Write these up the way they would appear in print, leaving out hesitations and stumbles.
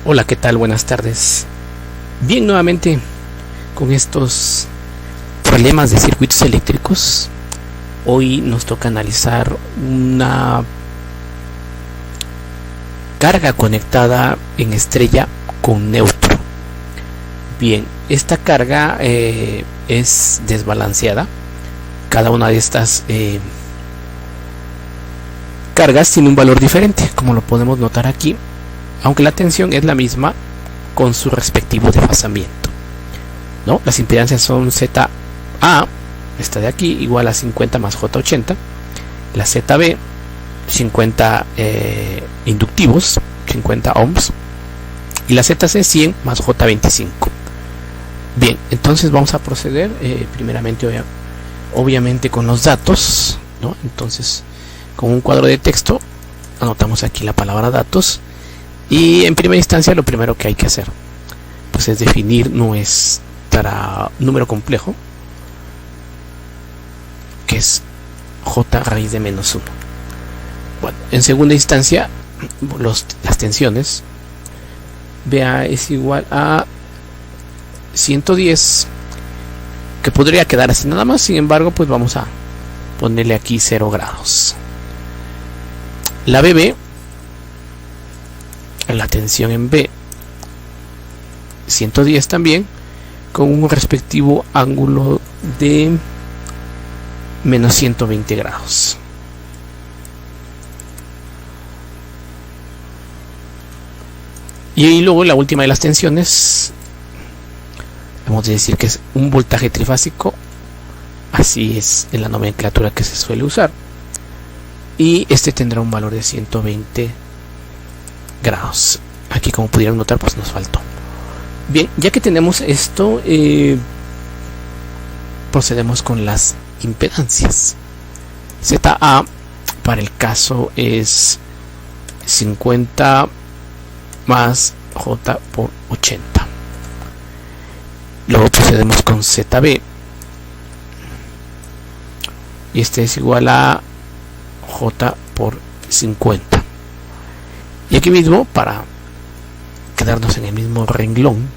Hola, ¿qué tal? Buenas tardes. Bien, nuevamente con estos problemas de circuitos eléctricos. Hoy nos toca analizar una carga conectada en estrella con neutro. Bien, esta carga es desbalanceada. Cada una de estas cargas tiene un valor diferente, como lo podemos notar aquí, aunque la tensión es la misma con su respectivo desfasamiento, ¿no? Las impedancias son ZA, esta de aquí, igual a 50 más J80, la ZB, 50 inductivos, 50 ohms, y la ZC 100 más J25. Bien, entonces vamos a proceder primeramente, obviamente, con los datos, ¿no? Entonces, con un cuadro de texto, anotamos aquí la palabra datos. Y en primera instancia lo primero que hay que hacer pues es definir nuestro número complejo, que es j raíz de menos 1. Bueno, en segunda instancia las tensiones, BA es igual a 110, que podría quedar así nada más. Sin embargo, pues vamos a ponerle aquí 0 grados. La BB, la tensión en B, 110 también, con un respectivo ángulo de menos 120 grados. Y luego la última de las tensiones, vamos a decir que es un voltaje trifásico, así es en la nomenclatura que se suele usar, y este tendrá un valor de 120 grados. Aquí, como pudieron notar, pues nos faltó. Bien, ya que tenemos esto, procedemos con las impedancias. ZA para el caso es 50 más J por 80. Luego procedemos con ZB, y este es igual a J por 50. Y aquí mismo, para quedarnos en el mismo renglón,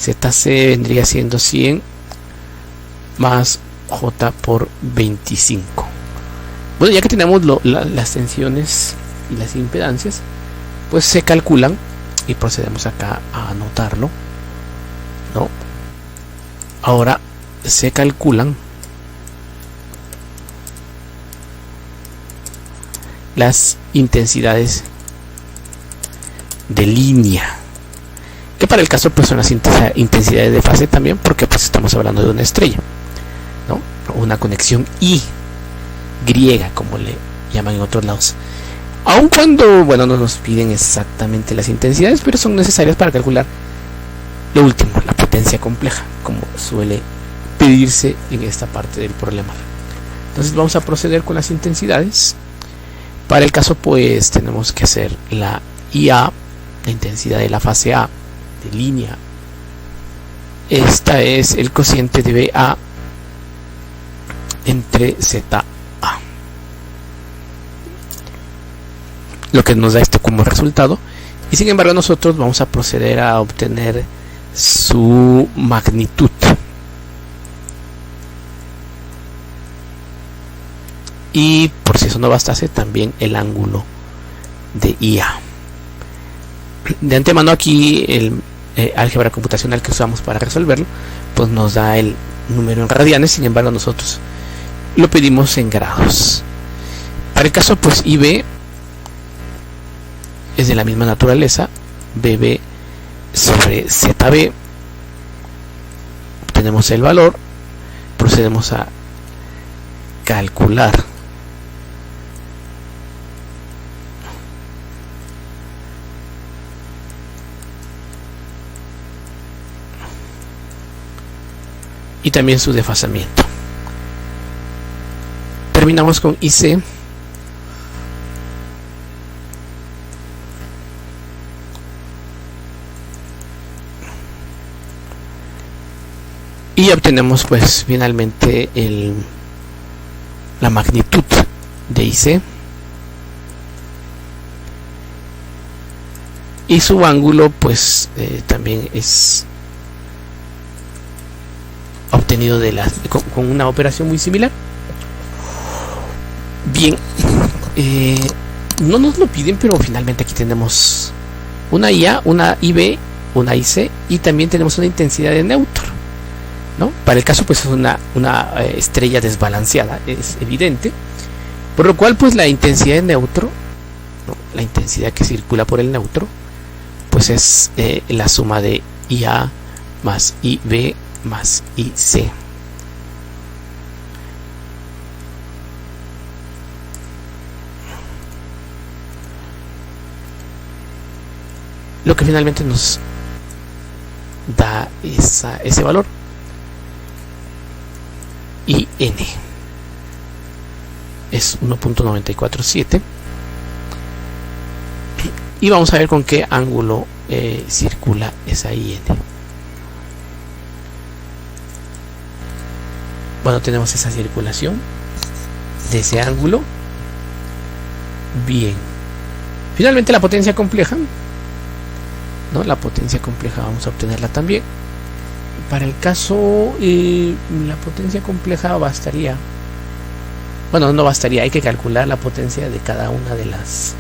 ZC vendría siendo 100 más J por 25. Bueno, ya que tenemos las tensiones y las impedancias, pues se calculan, y procedemos acá a anotarlo, ¿no? Ahora se calculan las intensidades de línea, que para el caso pues son las intensidades de fase también, porque pues estamos hablando de una estrella, ¿no? Una conexión Y, como le llaman en otros lados, aun cuando, bueno, no nos piden exactamente las intensidades, pero son necesarias para calcular lo último, la potencia compleja, como suele pedirse en esta parte del problema. Entonces vamos a proceder con las intensidades. Para el caso pues tenemos que hacer la IA, la intensidad de la fase A de línea. Esta es el cociente de BA entre ZA, lo que nos da esto como resultado. Y sin embargo nosotros vamos a proceder a obtener su magnitud. Y por si eso no bastase, también el ángulo de IA. De antemano aquí el álgebra computacional que usamos para resolverlo pues nos da el número en radianes. Sin embargo nosotros lo pedimos en grados. Para el caso pues IB es de la misma naturaleza, BB sobre ZB. Obtenemos el valor, procedemos a calcular y también su desfasamiento. Terminamos con IC, y obtenemos pues finalmente la magnitud de IC, y su ángulo pues también es obtenido con una operación muy similar. Bien, no nos lo piden, pero finalmente aquí tenemos una IA, una IB, una IC, y también tenemos una intensidad de neutro, ¿no? Para el caso pues es una estrella desbalanceada, es evidente, por lo cual pues la intensidad de neutro, ¿no? La intensidad que circula por el neutro pues es la suma de IA más IB más IC. Lo que finalmente nos da ese valor, y N es 1.947, y vamos a ver con qué ángulo circula esa IN. Bueno, tenemos esa circulación de ese ángulo. Bien, finalmente la potencia compleja, ¿no? La potencia compleja vamos a obtenerla también. Para el caso, la potencia compleja bastaría, bueno, no bastaría, hay que calcular la potencia de cada una de las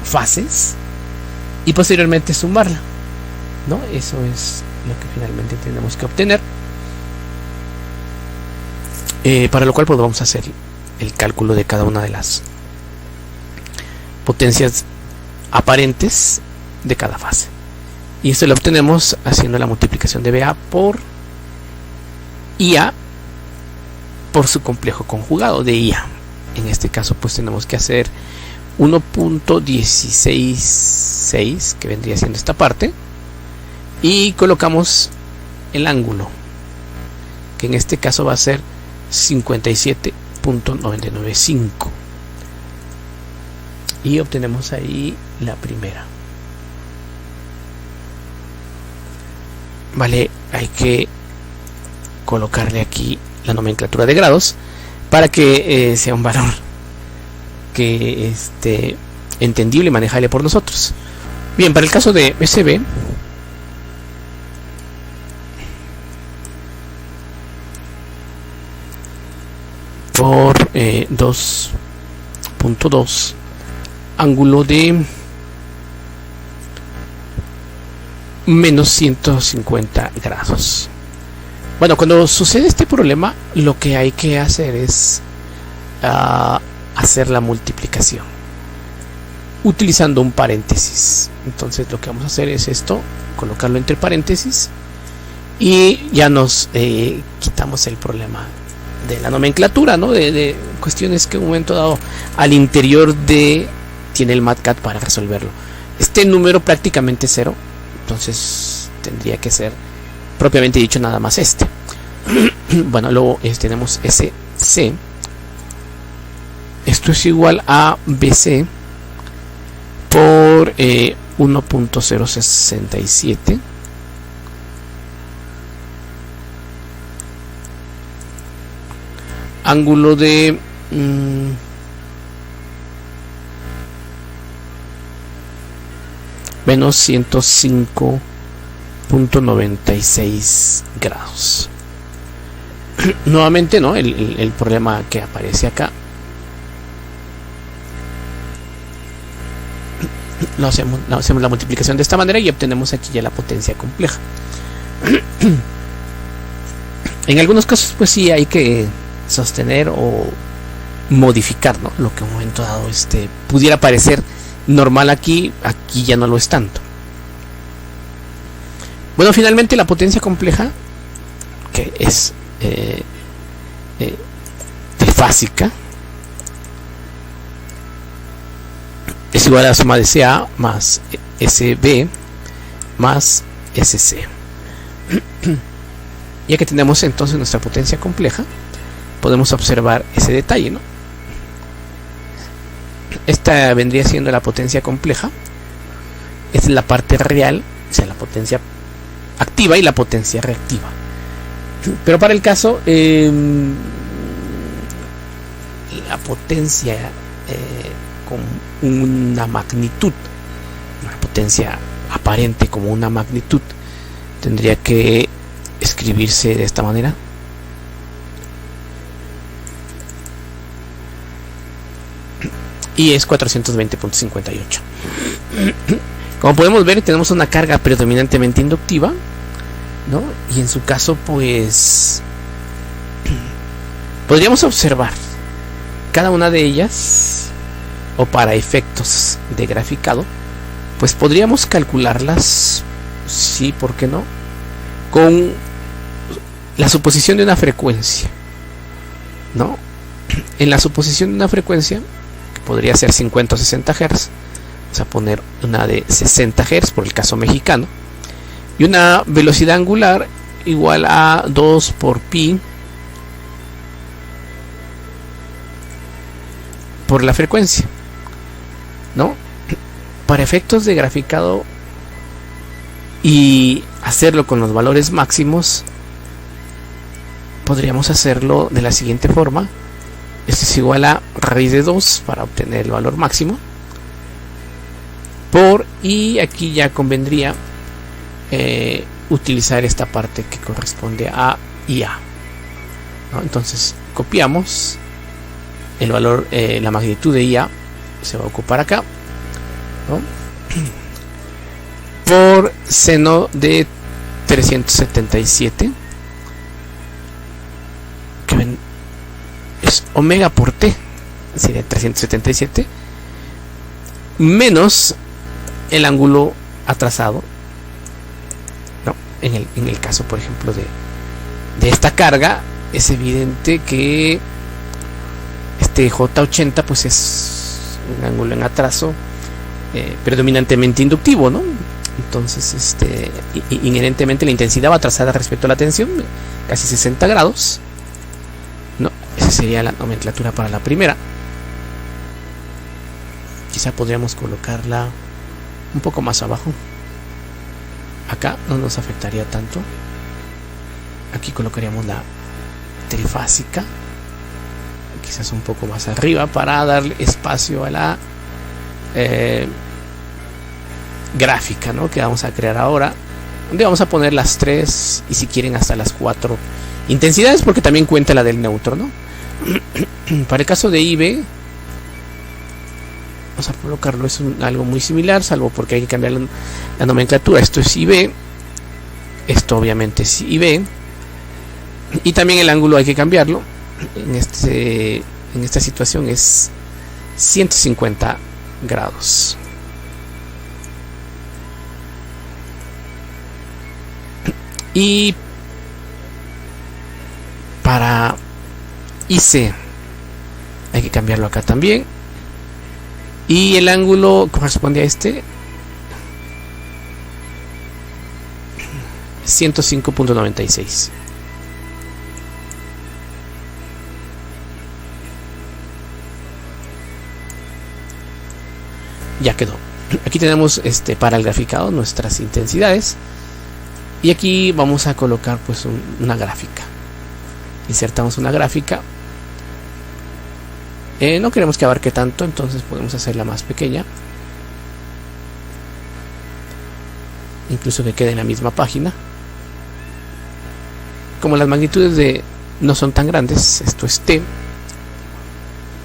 fases y posteriormente sumarla, ¿no? Eso es lo que finalmente tenemos que obtener, para lo cual pues vamos a hacer el cálculo de cada una de las potencias aparentes de cada fase, y esto lo obtenemos haciendo la multiplicación de BA por IA por su complejo conjugado de IA. En este caso pues tenemos que hacer 1.166, que vendría siendo esta parte, y colocamos el ángulo, que en este caso va a ser 57.995, y obtenemos ahí la primera. Vale, hay que colocarle aquí la nomenclatura de grados para que sea un valor que entendible y manejable por nosotros. Bien, para el caso de SB, por 2.2, ángulo de menos 150 grados. Bueno, cuando sucede este problema, lo que hay que hacer es hacer la multiplicación utilizando un paréntesis. Entonces lo que vamos a hacer es esto, colocarlo entre paréntesis, y ya nos quitamos el problema de la nomenclatura, ¿no? De cuestiones que en un momento dado al interior tiene el MATCAD para resolverlo. Este número prácticamente cero, entonces tendría que ser propiamente dicho nada más este. Bueno, luego tenemos SC, esto es igual a BC por 1.067 ángulo de menos 105.96 grados. Nuevamente, ¿no? El problema que aparece acá hacemos la multiplicación de esta manera y obtenemos aquí ya la potencia compleja. En algunos casos pues sí hay que sostener o modificar, ¿no? Lo que en un momento dado pudiera parecer normal aquí ya no lo es tanto. Bueno, finalmente la potencia compleja, que es trifásica, es igual a la suma de CA más SB más SC. Ya que tenemos entonces nuestra potencia compleja, podemos observar ese detalle, ¿no? Esta vendría siendo la potencia compleja. Esta es la parte real, o sea, la potencia activa y la potencia reactiva. Pero para el caso, la potencia una magnitud, una potencia aparente como una magnitud, tendría que escribirse de esta manera. Y es 420.58. Como podemos ver, tenemos una carga predominantemente inductiva, ¿no? Y en su caso, pues podríamos observar cada una de ellas, o para efectos de graficado, pues podríamos calcularlas, sí, ¿por qué no?, con la suposición de una frecuencia, ¿no? En la suposición de una frecuencia, que podría ser 50 o 60 Hz, vamos a poner una de 60 Hz por el caso mexicano, y una velocidad angular igual a 2 por pi por la frecuencia, ¿no? Para efectos de graficado y hacerlo con los valores máximos, podríamos hacerlo de la siguiente forma. Esto es igual a raíz de 2 para obtener el valor máximo por, y aquí ya convendría utilizar esta parte que corresponde a IA, ¿no? Entonces copiamos el valor, la magnitud de IA se va a ocupar acá, ¿no? Por seno de 377, que es omega por t, sería 377 menos el ángulo atrasado, ¿no? En el caso, por ejemplo, de esta carga, es evidente que este J80 pues es un ángulo en atraso predominantemente inductivo, ¿no? Entonces inherentemente la intensidad va atrasada respecto a la tensión, casi 60 grados, ¿no? Esa sería la nomenclatura para la primera. Quizá podríamos colocarla un poco más abajo. Acá no nos afectaría tanto. Aquí colocaríamos la trifásica, quizás un poco más arriba, para darle espacio a la gráfica, ¿no?, que vamos a crear ahora, donde vamos a poner las 3 y si quieren hasta las 4 intensidades, porque también cuenta la del neutro, ¿no? Para el caso de IB vamos a colocarlo, es algo muy similar, salvo porque hay que cambiar la nomenclatura. Esto es IB, esto obviamente es IB, y también el ángulo hay que cambiarlo. En esta situación es 150 grados. Y para IC hay que cambiarlo acá también, y el ángulo corresponde a 105.96. Ya quedó. Aquí tenemos para el graficado nuestras intensidades, y aquí vamos a colocar pues una gráfica. Insertamos una gráfica. No queremos que abarque tanto, entonces podemos hacerla más pequeña, incluso que quede en la misma página. Como las magnitudes no son tan grandes, esto es T,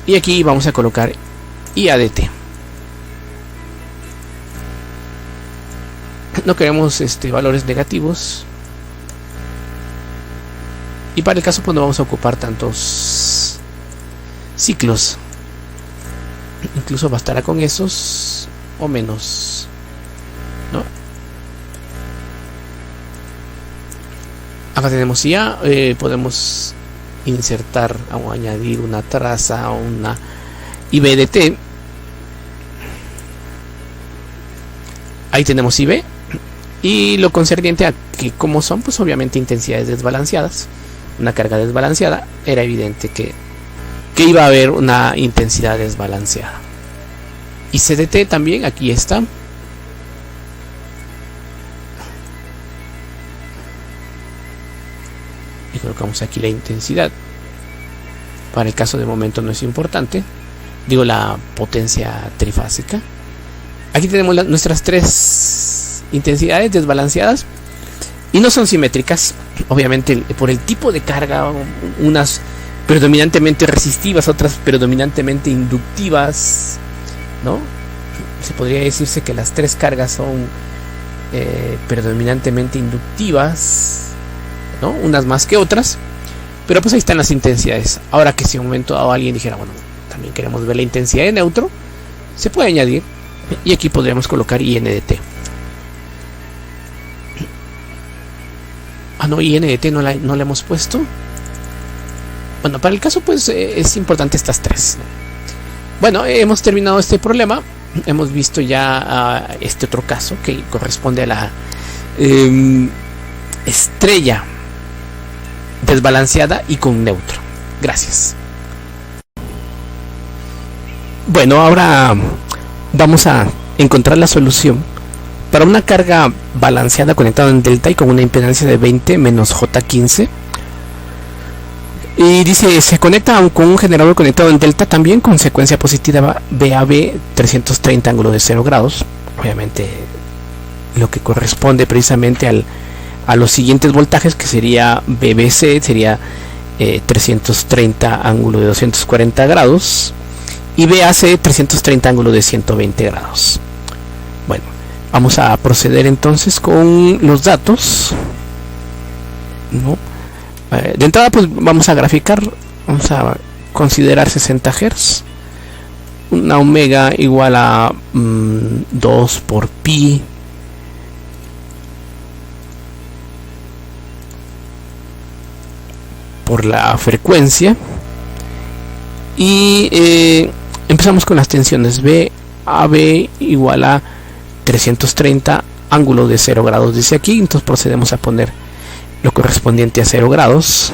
y aquí vamos a colocar IADT. No queremos valores negativos, y para el caso pues no vamos a ocupar tantos ciclos, incluso bastará con esos o menos, ¿no? Acá tenemos ya, podemos insertar o añadir una traza o una IBDT. Ahí tenemos IB, y lo concerniente a que como son pues obviamente intensidades desbalanceadas, una carga desbalanceada, era evidente que iba a haber una intensidad desbalanceada. Y CDT también, aquí está. Y colocamos aquí la intensidad. Para el caso de momento no es importante. digo la potencia trifásica. Aquí tenemos nuestras tres intensidades desbalanceadas y no son simétricas, obviamente por el tipo de carga, unas predominantemente resistivas, otras predominantemente inductivas, ¿no? Se podría decirse que las tres cargas son predominantemente inductivas, ¿no? Unas más que otras, pero pues ahí están las intensidades. Ahora que si en un momento dado alguien dijera, bueno, también queremos ver la intensidad de neutro, se puede añadir y aquí podríamos colocar INDT. Ah, no, INDT no la hemos puesto. Bueno, para el caso pues es importante estas tres, ¿no? Bueno, hemos terminado este problema. Hemos visto ya este otro caso que corresponde a la estrella desbalanceada y con neutro. Gracias. Bueno, ahora vamos a encontrar la solución para una carga balanceada conectada en delta y con una impedancia de 20 menos J15. Y dice, se conecta con un generador conectado en delta también con secuencia positiva BAB 330 ángulo de 0 grados. Obviamente lo que corresponde precisamente a los siguientes voltajes, que sería BBC, sería 330 ángulo de 240 grados y BAC 330 ángulo de 120 grados. Bueno, vamos a proceder entonces con los datos, ¿no? De entrada pues vamos a graficar, vamos a considerar 60 Hz, una omega igual a 2 por pi por la frecuencia, y empezamos con las tensiones. BAB igual a 330 ángulo de 0 grados dice aquí, entonces procedemos a poner lo correspondiente a 0 grados.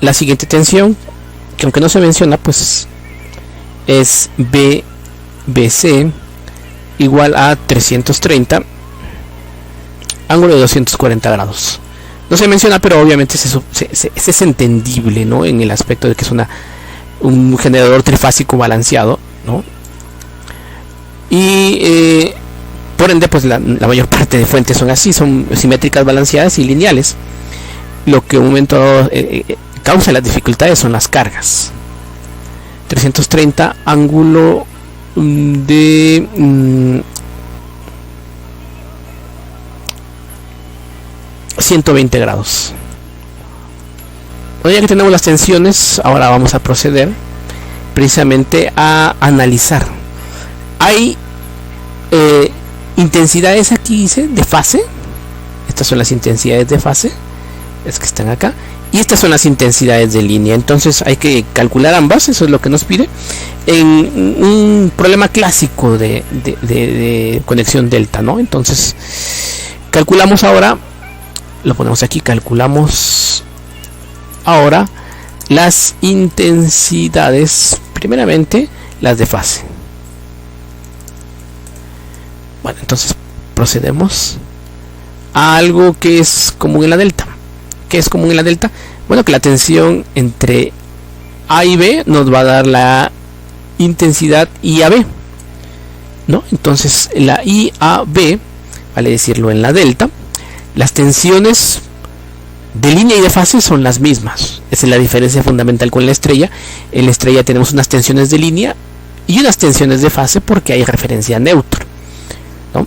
La siguiente tensión, que aunque no se menciona, pues es BBC igual a 330 ángulo de 240 grados. No se menciona, pero obviamente es entendible, ¿no? En el aspecto de que es un generador trifásico balanceado, ¿no? Y por ende, pues la mayor parte de fuentes son así, son simétricas, balanceadas y lineales. Lo que en un momento causa las dificultades son las cargas. 330 ángulo de 120 grados. Bueno, ya que tenemos las tensiones, ahora vamos a proceder precisamente a analizar. Hay intensidades aquí, dice, de fase. Estas son las intensidades de fase, es que están acá, y estas son las intensidades de línea. Entonces hay que calcular ambas, eso es lo que nos pide en un problema clásico de conexión delta, ¿no? Entonces calculamos ahora, lo ponemos aquí, calculamos ahora las intensidades, primeramente las de fase. Bueno, entonces procedemos a algo que es común en la delta. ¿Qué es común en la delta? Bueno, que la tensión entre A y B nos va a dar la intensidad IAB, ¿no? Entonces la IAB, vale decirlo, en la delta, las tensiones de línea y de fase son las mismas. Esa es la diferencia fundamental con la estrella. En la estrella tenemos unas tensiones de línea y unas tensiones de fase porque hay referencia a neutro, ¿no?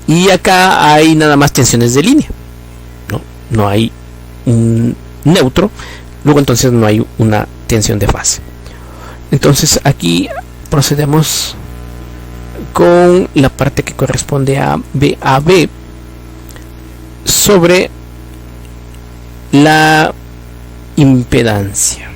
Y acá hay nada más tensiones de línea, no hay un neutro, luego entonces no hay una tensión de fase. Entonces aquí procedemos con la parte que corresponde a BAB sobre la impedancia.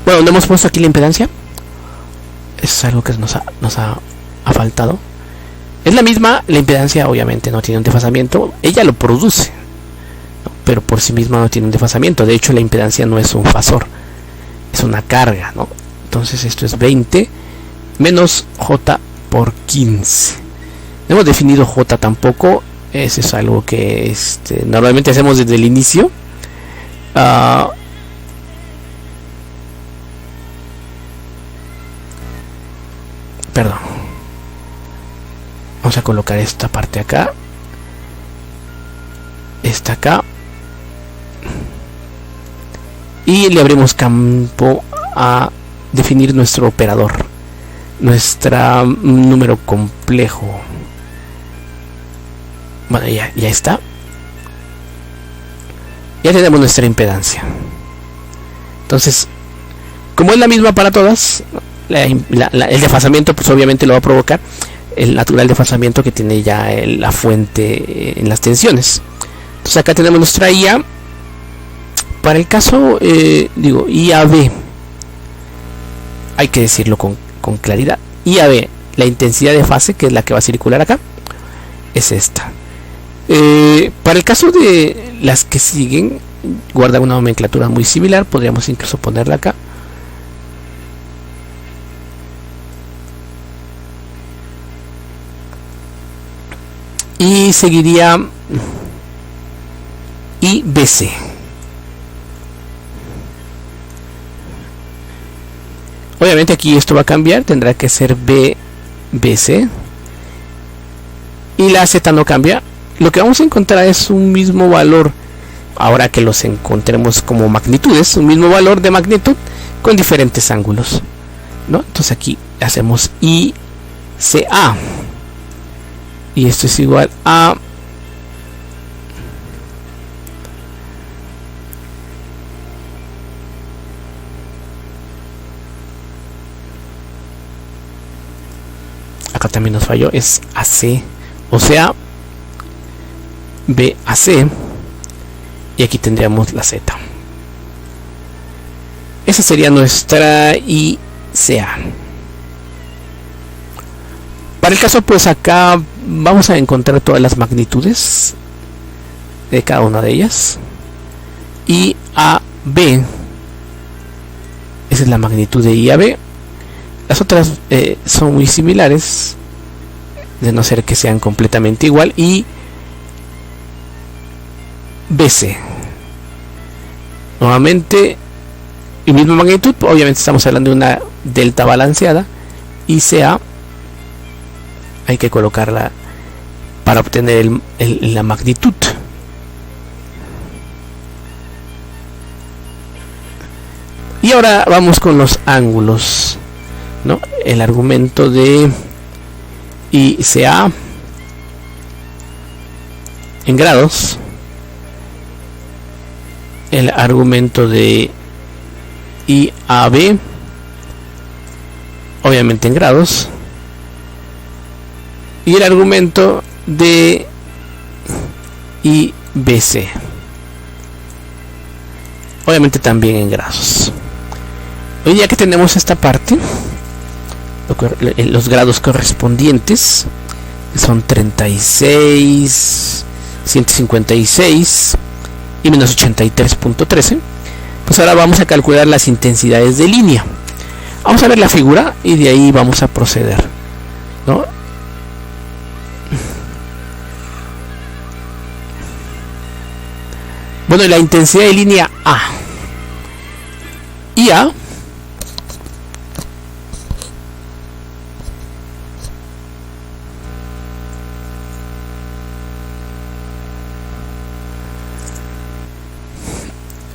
Bueno, ¿no hemos puesto aquí la impedancia? Es algo que nos ha faltado. Es la misma, la impedancia obviamente no tiene un desfasamiento, ella lo produce, ¿no? Pero por sí misma no tiene un desfasamiento. De hecho, la impedancia no es un fasor, es una carga, ¿no? Entonces esto es 20 menos por 15. No hemos definido J tampoco. Eso es algo que normalmente hacemos desde el inicio. Perdón. Vamos a colocar esta parte acá. Esta acá. Y le abrimos campo a definir nuestro operador. Nuestro número complejo. Bueno, ya está. Ya tenemos nuestra impedancia. Entonces, como es la misma para todas, el desfasamiento pues obviamente lo va a provocar el natural desfasamiento que tiene ya la fuente en las tensiones. Entonces acá tenemos nuestra IA. Para el caso, IAB, hay que decirlo con claridad. IAB, la intensidad de fase, que es la que va a circular acá, es esta. Para el caso de las que siguen, guarda una nomenclatura muy similar. Podríamos incluso ponerla acá. Y seguiría IBC. Obviamente aquí esto va a cambiar, tendrá que ser BBC. Y la Z no cambia. Lo que vamos a encontrar es un mismo valor. Ahora que los encontremos como magnitudes, un mismo valor de magnitud con diferentes ángulos, ¿no? Entonces aquí hacemos ICA. Y esto es igual a acá también nos falló, es AC, o sea BAC, y aquí tendríamos la Z. Esa sería nuestra ICA. Para el caso, pues acá vamos a encontrar todas las magnitudes de cada una de ellas. IAB, esa es la magnitud de IAB. Las otras son muy similares, de no ser que sean completamente igual. Y BC, nuevamente y misma magnitud. Obviamente estamos hablando de una delta balanceada. ICA, hay que colocarla para obtener la magnitud. Y ahora vamos con los ángulos, ¿no? El argumento de ICA en grados, el argumento de IAB obviamente en grados, y el argumento de IBC obviamente también en grados. Hoy ya que tenemos esta parte, los grados correspondientes, que son 36, 156 y menos 83.13, pues ahora vamos a calcular las intensidades de línea. Vamos a ver la figura y de ahí vamos a proceder, ¿no? Bueno, la intensidad de línea A, IA,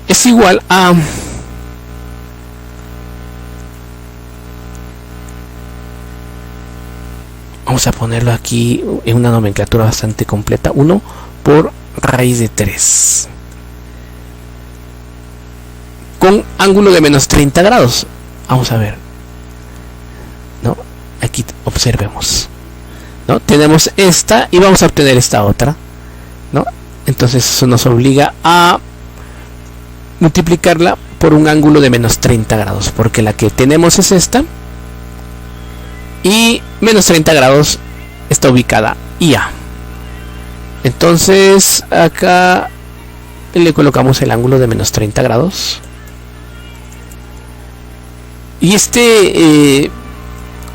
es igual a vamos a ponerlo aquí en una nomenclatura bastante completa, 1 por raíz de 3 con ángulo de menos 30 grados. Vamos a ver, ¿no? Aquí observemos, ¿no? Tenemos esta y vamos a obtener esta otra, ¿no? Entonces eso nos obliga a multiplicarla por un ángulo de menos 30 grados, porque la que tenemos es esta, y menos 30 grados está ubicada IA. Entonces acá le colocamos el ángulo de menos 30 grados, y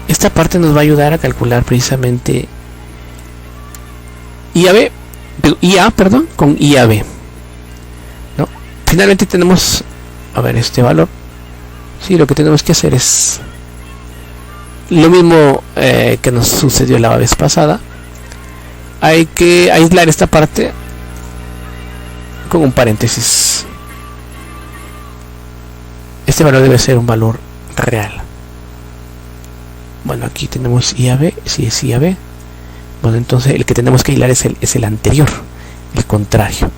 esta parte nos va a ayudar a calcular precisamente IAB, IA, perdón, con IAB, ¿no? Finalmente tenemos, a ver, este valor. Sí, lo que tenemos que hacer es lo mismo que nos sucedió la vez pasada. Hay que aislar esta parte con un paréntesis. Este valor debe ser un valor real. Bueno, aquí tenemos IAB, si es IAB. Bueno, entonces el que tenemos que aislar es el anterior, el contrario.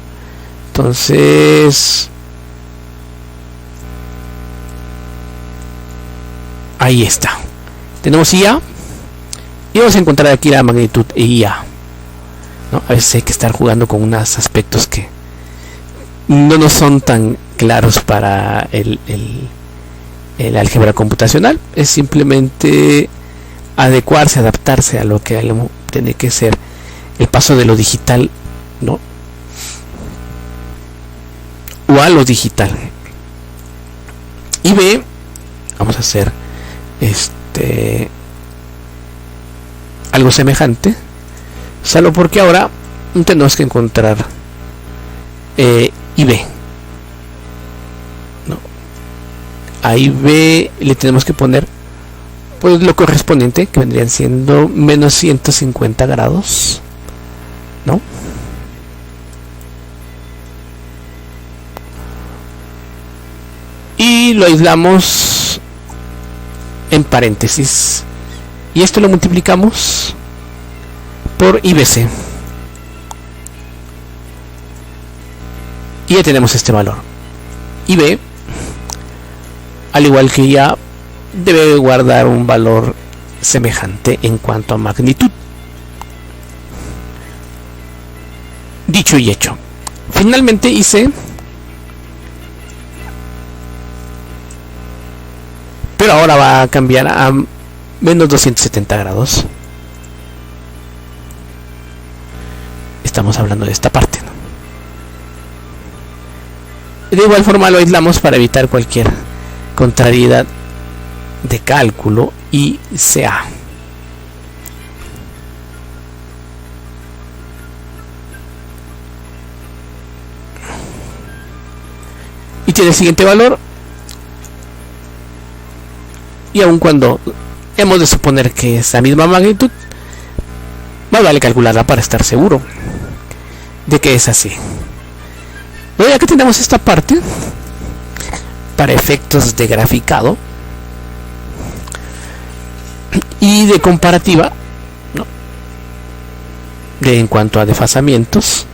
Entonces, ahí está. Tenemos IA y vamos a encontrar aquí la magnitud IA, ¿no? A veces hay que estar jugando con unos aspectos que no nos son tan claros para el álgebra computacional. Es simplemente adecuarse, adaptarse a lo que tiene que ser el paso de lo digital, ¿no? O a lo digital. Y B, vamos a hacer algo semejante, salvo porque ahora tenemos que encontrar IB, ¿no? A IB le tenemos que poner pues lo correspondiente, que vendrían siendo menos 150 grados, ¿no? Y lo aislamos en paréntesis, y esto lo multiplicamos por IBC, y ya tenemos este valor. IB, al igual que ya, debe guardar un valor semejante en cuanto a magnitud. Dicho y hecho, finalmente hice, pero ahora va a cambiar a menos 270 grados. Estamos hablando de esta parte, ¿no? De igual forma lo aislamos para evitar cualquier contrariedad de cálculo y CA. Y tiene el siguiente valor, y aun cuando hemos de suponer que es la misma magnitud, más vale calcularla para estar seguro de que es así. Bueno, ya que tenemos esta parte para efectos de graficado y de comparativa, ¿no? En cuanto a desfasamientos,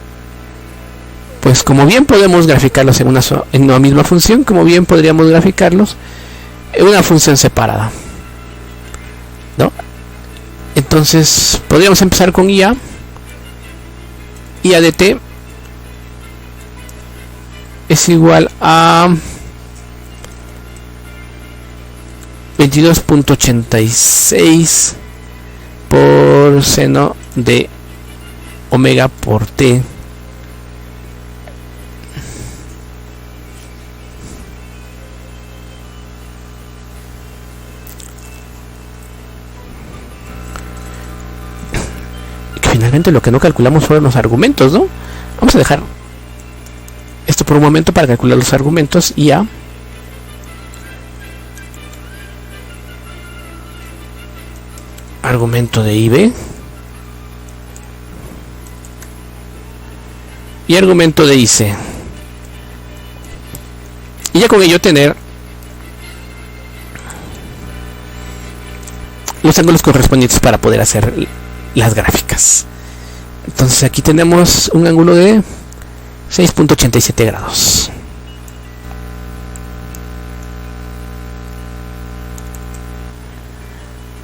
pues como bien podemos graficarlos en una misma función, como bien podríamos graficarlos en una función separada, ¿no? Entonces podríamos empezar con IA de t es igual a 22.86 por seno de omega por t que finalmente lo que no calculamos fueron los argumentos, ¿no? Vamos a dejar esto por un momento para calcular los argumentos. Y a argumento de IB y argumento de IC, y ya con ello tener los ángulos correspondientes para poder hacer las gráficas. Entonces aquí tenemos un ángulo de 6.87 grados.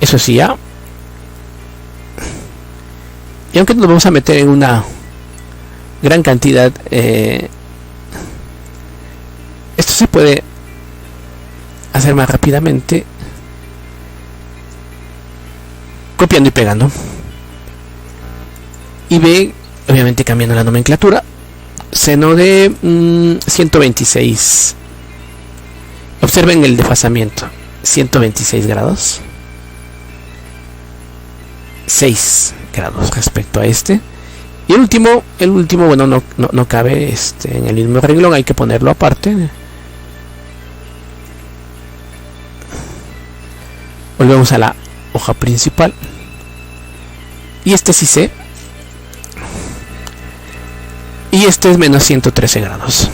Eso sí, ya. Y aunque nos vamos a meter en una gran cantidad, esto se puede hacer más rápidamente copiando y pegando. Y ve, obviamente cambiando la nomenclatura, seno de 126. Observen el desfasamiento, 126 grados. 6 grados respecto a este. Y el último, bueno, no cabe en el mismo renglón, hay que ponerlo aparte. Volvemos a la hoja principal. Y este sí sé. Y este es menos 113 grados.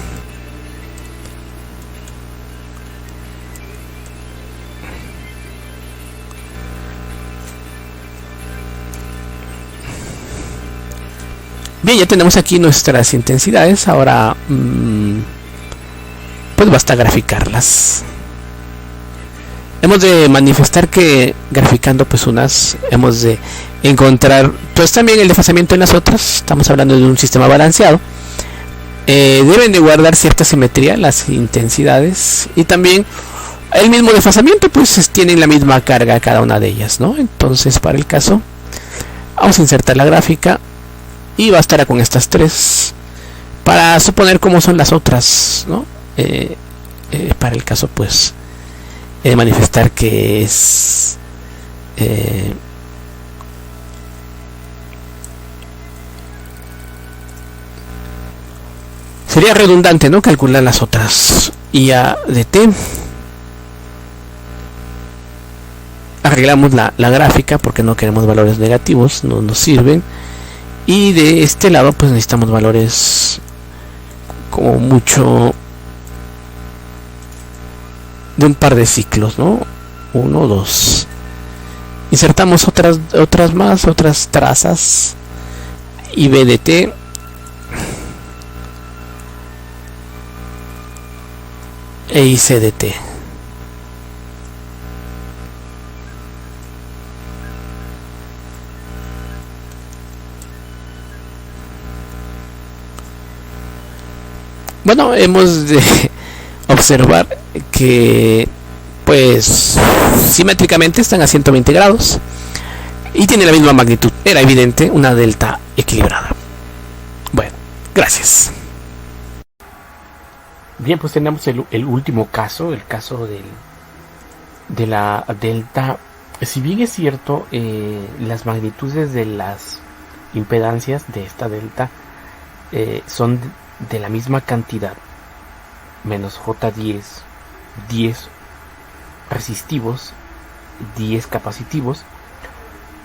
Bien, ya tenemos aquí nuestras intensidades. Ahora pues basta graficarlas. Hemos de manifestar que graficando pues unas hemos de encontrar pues también el desfasamiento en las otras. Estamos hablando de un sistema balanceado. Deben de guardar cierta simetría las intensidades y también el mismo desfasamiento, pues tienen la misma carga cada una de ellas, ¿no? Entonces, para el caso, vamos a insertar la gráfica y bastará con estas tres para suponer cómo son las otras, ¿no? Para el caso, pues manifestar que es sería redundante, ¿no? Calcular las otras. Y a de t arreglamos la gráfica porque no queremos valores negativos, no nos sirven. Y de este lado pues necesitamos valores como mucho de un par de ciclos, ¿no? 1, 2. Insertamos otras trazas y b de t e ic de t. Bueno, hemos de observar que pues simétricamente están a 120 grados y tiene la misma magnitud. Era evidente una delta equilibrada. Bueno, gracias. Bien, pues tenemos el último caso, el caso de la delta. Si bien es cierto, las magnitudes de las impedancias de esta delta son de la misma cantidad, menos J10, 10 resistivos, 10 capacitivos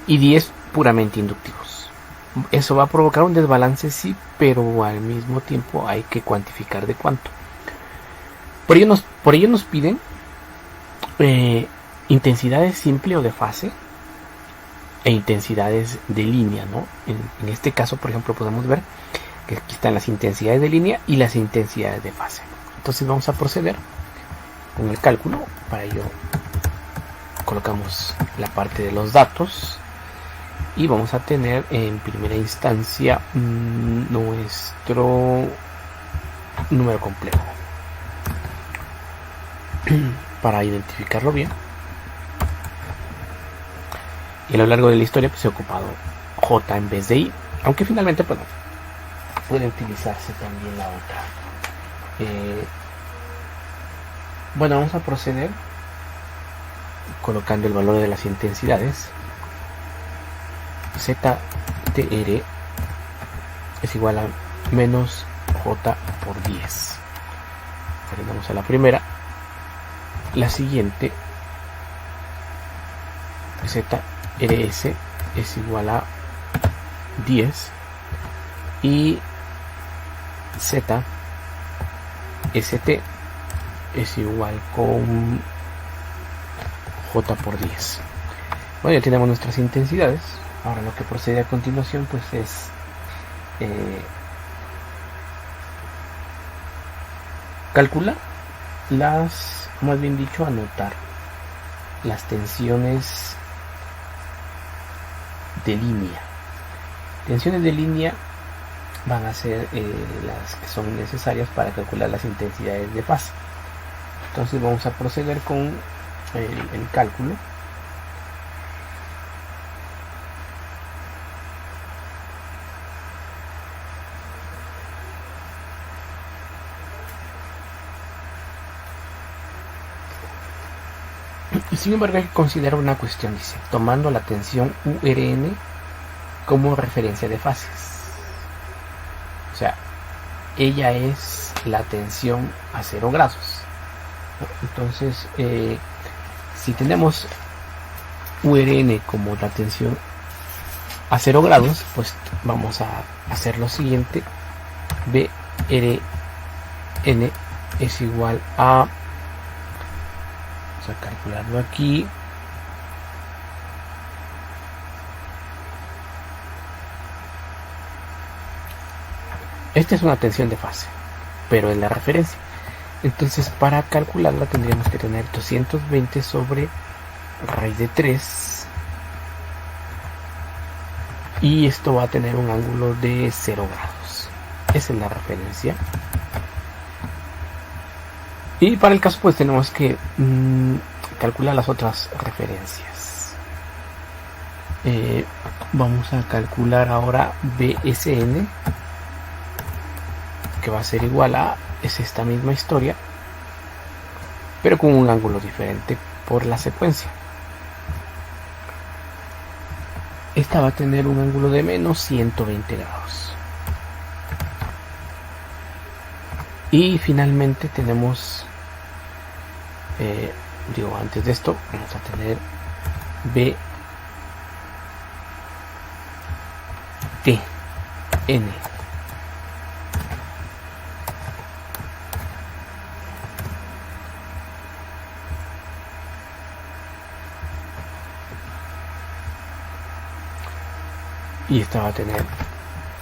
y 10 puramente inductivos. Eso va a provocar un desbalance, sí, pero al mismo tiempo hay que cuantificar de cuánto. Por ello nos piden intensidades simple o de fase e intensidades de línea, ¿no? En este caso, por ejemplo, podemos ver que aquí están las intensidades de línea y las intensidades de fase. Entonces vamos a proceder con el cálculo. Para ello colocamos la parte de los datos y vamos a tener en primera instancia nuestro número complejo. Para identificarlo bien, y a lo largo de la historia pues he ocupado J en vez de I, aunque finalmente pues, puede utilizarse también la otra. Bueno, vamos a proceder colocando el valor de las intensidades. ZTR es igual a menos J por 10. Tenemos a la primera. La siguiente, ZRS es igual a 10 y ZST es igual con J por 10. Bueno, ya tenemos nuestras intensidades. Ahora lo que procede a continuación pues es calcular más bien dicho, anotar las tensiones de línea. Tensiones de línea van a ser las que son necesarias para calcular las intensidades de fase. Entonces vamos a proceder con el cálculo. Y sin embargo hay que considerar una cuestión, dice, tomando la tensión URN como referencia de fases. O sea, ella es la tensión a 0 grados. Entonces, si tenemos URN como la tensión a 0 grados, pues vamos a hacer lo siguiente. BRN es igual a, vamos a calcularlo aquí, esta es una tensión de fase, pero es la referencia. Entonces, para calcularla tendríamos que tener 220 sobre raíz de 3, y esto va a tener un ángulo de 0 grados. Esa es la referencia. Y para el caso, pues tenemos que calcular las otras referencias. Vamos a calcular ahora BSN, que va a ser igual a, es esta misma historia, pero con un ángulo diferente por la secuencia. Esta va a tener un ángulo de menos 120 grados. Y finalmente tenemos, antes de esto vamos a tener BTN. Y esta va a tener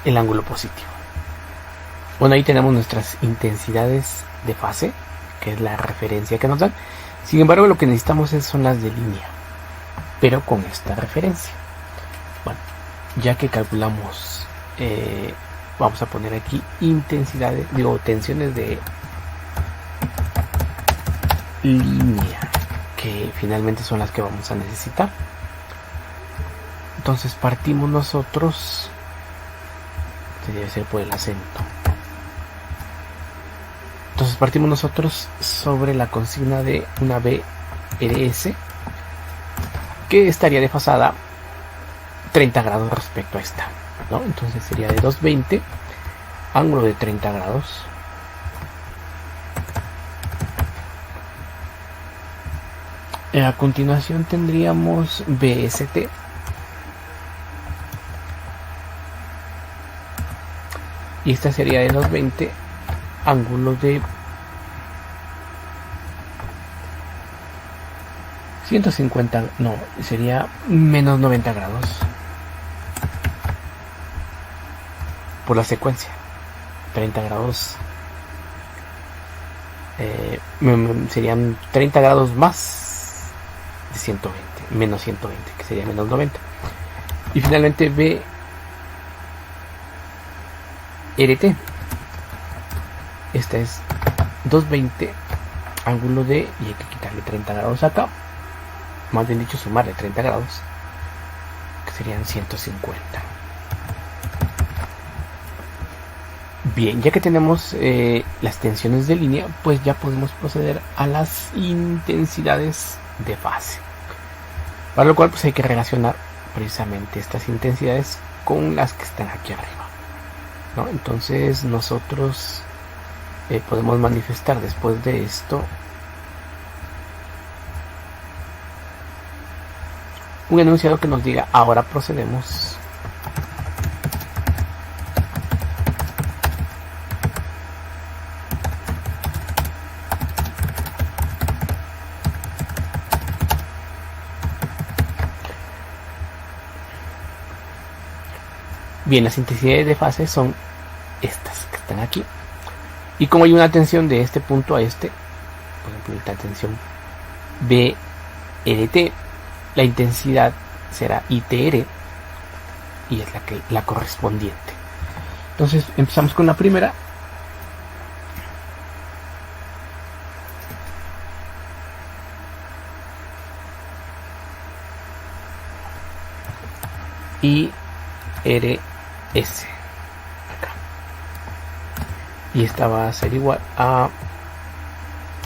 el ángulo positivo. Bueno, ahí tenemos nuestras intensidades de fase, que es la referencia que nos dan. Sin embargo, lo que necesitamos son las de línea, pero con esta referencia. Bueno, ya que calculamos, vamos a poner aquí intensidades, tensiones de línea, que finalmente son las que vamos a necesitar. Entonces partimos nosotros, debe ser por el acento. Entonces partimos nosotros sobre la consigna de una BRS que estaría desfasada 30 grados respecto a esta, ¿no? Entonces sería de 220, ángulo de 30 grados. A continuación tendríamos BST. Y esta sería de 220, ángulo de 150, no, sería menos 90 grados por la secuencia. 30 grados serían 30 grados más de 120, menos 120, que sería menos 90. Y finalmente BRT, esta es 220, ángulo de, y hay que quitarle 30 grados acá, más bien dicho sumarle 30 grados, que serían 150. Bien, ya que tenemos las tensiones de línea, pues ya podemos proceder a las intensidades de fase, para lo cual pues hay que relacionar precisamente estas intensidades con las que están aquí arriba, ¿no? Entonces nosotros podemos manifestar después de esto un enunciado que nos diga: ahora procedemos bien. Las intensidades de fase son estas que están aquí, y como hay una tensión de este punto a este, por ejemplo esta tensión BRT, la intensidad será ITR y es la correspondiente. Entonces empezamos con la primera. IRS acá, y esta va a ser igual a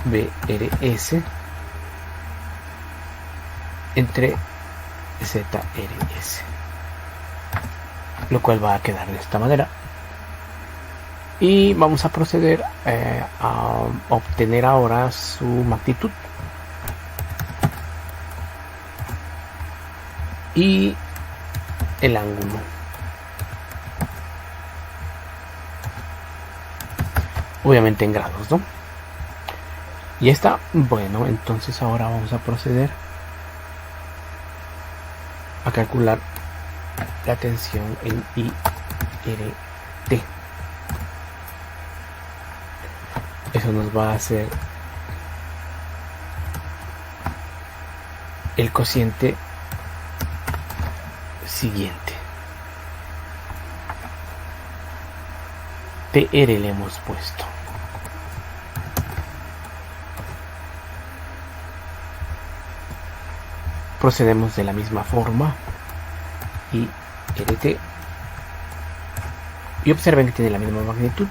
BRS entre ZRS. lo cual va a quedar de esta manera. Y vamos a proceder a obtener ahora su magnitud y el ángulo. Obviamente en grados, ¿no? Y está bueno. Entonces ahora vamos a proceder a calcular la tensión en IRT. Eso nos va a hacer el cociente siguiente. TR le hemos puesto. Procedemos de la misma forma. IRT. Y observen que tiene la misma magnitud,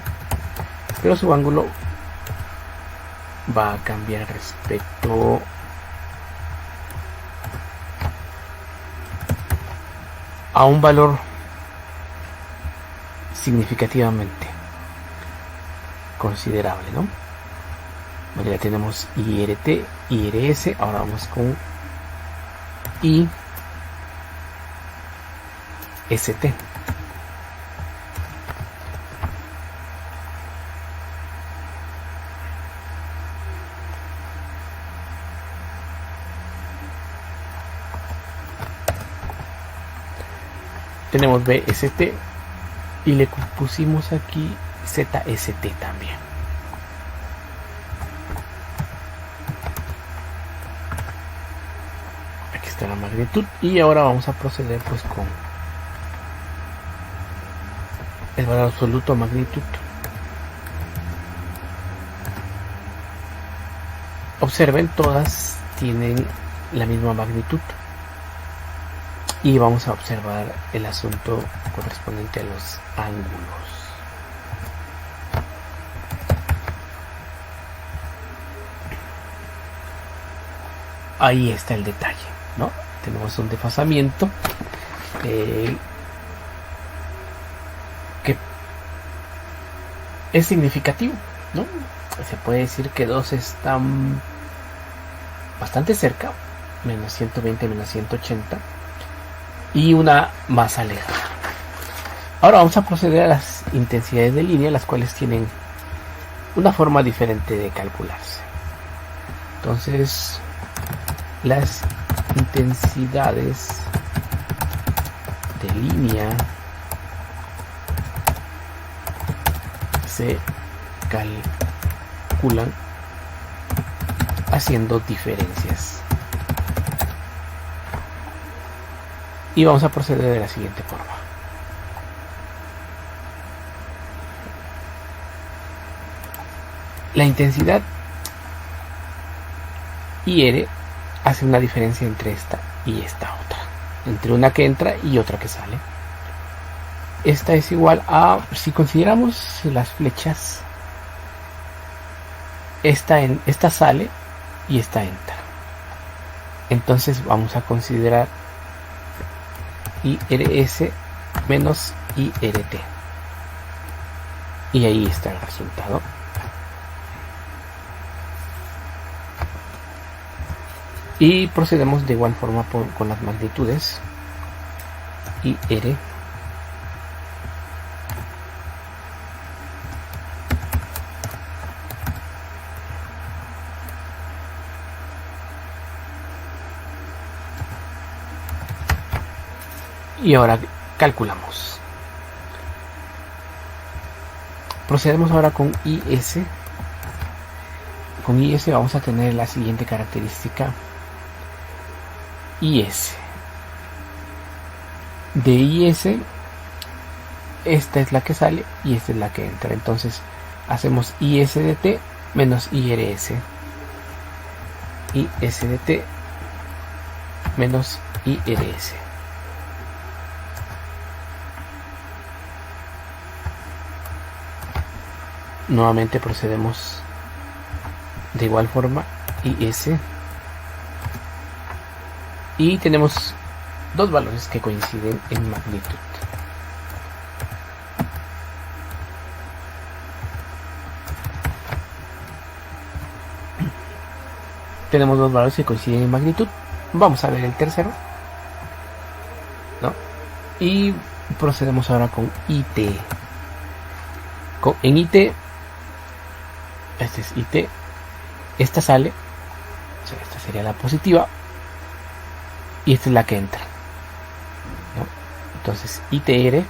pero su ángulo va a cambiar respecto a un valor significativamente considerable, ¿no? Bueno, ya tenemos IRT, IRS, ahora vamos con IST. Tenemos BST y le pusimos aquí ZST también. Aquí está la magnitud y ahora vamos a proceder pues con el valor absoluto magnitud. Observen, todas tienen la misma magnitud. Y vamos a observar el asunto correspondiente a los ángulos. Ahí está el detalle, ¿no? Tenemos un desfasamiento que es significativo, ¿no? Se puede decir que dos están bastante cerca, menos 120, menos 180. Y una más alejada. Ahora vamos a proceder a las intensidades de línea, las cuales tienen una forma diferente de calcularse. Entonces, las intensidades de línea se calculan haciendo diferencias. Y vamos a proceder de la siguiente forma. La intensidad IR hace una diferencia entre esta y esta otra. Entre una que entra y otra que sale. Esta es igual a, si consideramos las flechas, esta sale y esta entra. Entonces vamos a considerar IRS menos IRT. Y ahí está el resultado. Y procedemos de igual forma con las magnitudes. IR y ahora calculamos. Procedemos ahora con IS. Con IS vamos a tener la siguiente característica. IS. De IS, esta es la que sale y esta es la que entra. Entonces hacemos IS de T menos IRS. IS de T menos IRS. Nuevamente procedemos de igual forma. IS. Y tenemos dos valores que coinciden en magnitud. tenemos dos valores que coinciden en magnitud. Vamos a ver el tercero, ¿no? Y procedemos ahora con IT. En IT, este es IT, esta sale, o sea, esta sería la positiva, y esta es la que entra, ¿no? Entonces ITR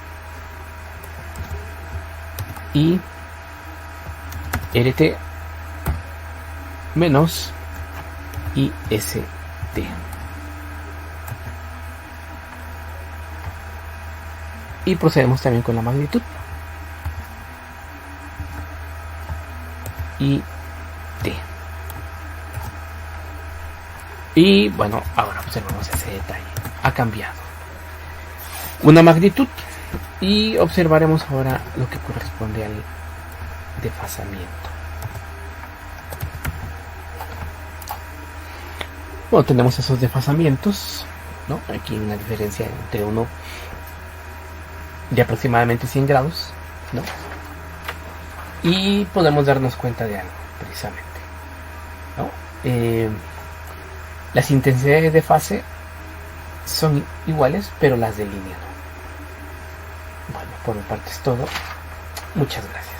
y RT menos IST. Y procedemos también con la magnitud. Y T. Y bueno, ahora observamos ese detalle. Ha cambiado una magnitud. Y observaremos ahora lo que corresponde al desfasamiento. Bueno, tenemos esos desfasamientos, ¿no? Aquí hay una diferencia entre uno de aproximadamente 100 grados, ¿no? Y podemos darnos cuenta de algo, precisamente, ¿no? Las intensidades de fase son iguales, pero las de línea no. Bueno, por mi parte es todo. Muchas gracias.